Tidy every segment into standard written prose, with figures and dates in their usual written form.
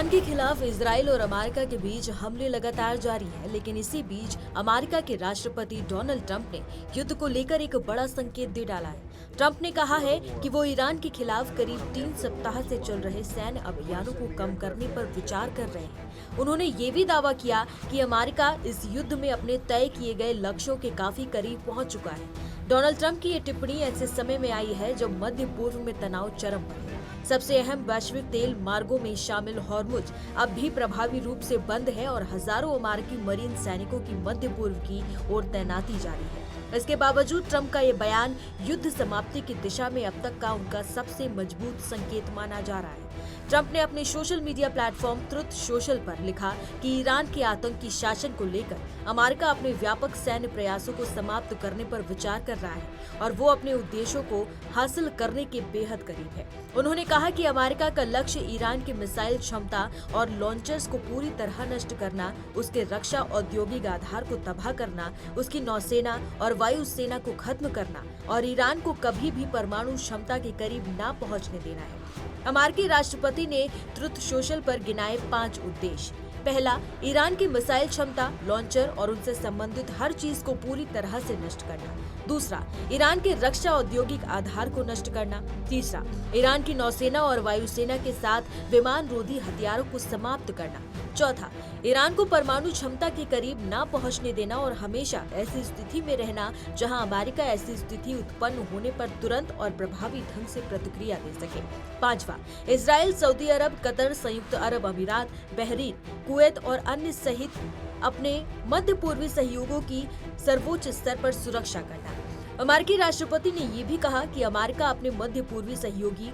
Iran के खिलाफ Israel और अमेरिका के बीच हमले लगातार जारी है, लेकिन इसी बीच अमेरिका के राष्ट्रपति डोनाल्ड ट्रंप ने युद्ध को लेकर एक बड़ा संकेत दे डाला है। ट्रंप ने कहा है कि वो ईरान के खिलाफ करीब 3 सप्ताह से चल रहे सैन्य अभियानों को कम करने पर विचार कर रहे हैं। उन्होंने ये भी दावा किया कि अमेरिका इस युद्ध में अपने तय किए गए लक्ष्यों के काफी करीब पहुंच चुका है। डोनाल्ड ट्रंप की ये टिप्पणी ऐसे समय में आई है जब मध्य पूर्व में तनाव चरम पर है। सबसे अहम वैश्विक तेल मार्गों में शामिल हॉर्मुज अब भी प्रभावी रूप से बंद है और हजारों अमेरिकी मरीन सैनिकों की मध्य पूर्व की ओर तैनाती जारी है। इसके बावजूद ट्रंप का ये बयान युद्ध समाप्ति की दिशा में अब तक का उनका सबसे मजबूत संकेत माना जा रहा है। ट्रंप ने अपने social media platform truth social पर लिखा कि ईरान के आतंकी शासन को लेकर अमेरिका अपने व्यापक सैन्य प्रयासों को समाप्त करने पर विचार कर रहा है और वो अपने उद्देश्यों को हासिल करने के बेहद करीब है। उन्होंने कहा कि अमेरिका का लक्ष्य ईरान की मिसाइल क्षमता और लॉन्चर्स को पूरी तरह नष्ट करना, उसके रक्षा औद्योगिक आधार को तबाह करना, उसकी नौसेना और वायुसेना को खत्म करना और ईरान को कभी भी परमाणु क्षमता के करीब न पहुंचने देना है। अमेरिकी राष्ट्रपति ने ट्रुथ सोशल पर गिनाए 5 उद्देश्य। पहला, ईरान की मिसाइल क्षमता, लॉन्चर और उनसे संबंधित हर चीज को पूरी तरह से नष्ट करना। दूसरा, ईरान के रक्षा औद्योगिक आधार को नष्ट करना। तीसरा, ईरान की नौसेना और वायुसेना के साथ विमान रोधी हथियारों को समाप्त करना। चौथा, ईरान को परमाणु क्षमता के करीब न पहुंचने देना और हमेशा ऐसी स्थिति में रहना जहां अमेरिका ऐसी स्थिति उत्पन्न होने पर तुरंत और प्रभावी ढंग से प्रतिक्रिया दे सके। पांचवा, इजराइल, सऊदी अरब, कतर, संयुक्त अरब अमीरात, बहरीन, कुवैत और अन्य सहित अपने मध्य पूर्वी सहयोगों की सर्वोच्च स्तर पर सुरक्षा करना। अमेरिकी राष्ट्रपति ने ये भी कहा कि अमेरिका अपने मध्य पूर्वी सहयोगी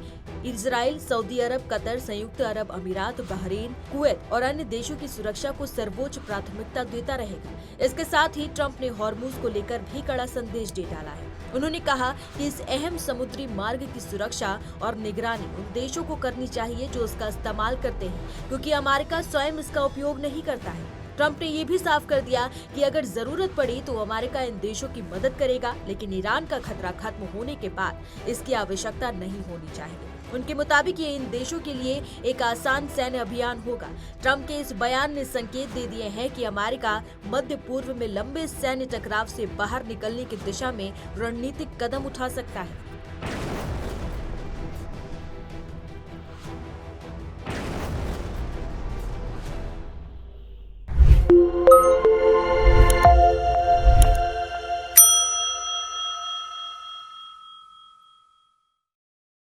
इजराइल, सऊदी अरब, कतर, संयुक्त अरब अमीरात, बहरीन, कुवैत और अन्य देशों की सुरक्षा को सर्वोच्च प्राथमिकता देता रहेगा। इसके साथ ही ट्रंप ने हॉर्मुज को लेकर भी कड़ा संदेश दे डाला है। उन्होंने कहा कि इस अहम समुद्री मार्ग की सुरक्षा और निगरानी उन देशों को करनी चाहिए जो इसका इस्तेमाल करते हैं, क्योंकि अमेरिका स्वयं इसका उपयोग नहीं करता है। ट्रंप ने ये भी साफ कर दिया कि अगर जरूरत पड़ी तो अमेरिका इन देशों की मदद करेगा, लेकिन ईरान का खतरा खत्म होने के बाद इसकी आवश्यकता नहीं होनी चाहिए। उनके मुताबिक ये इन देशों के लिए एक आसान सैन्य अभियान होगा। ट्रंप के इस बयान ने संकेत दे दिए हैं कि अमेरिका मध्य पूर्व में लंबे सैन्य टकराव से बाहर निकलने की दिशा में रणनीतिक कदम उठा सकता है।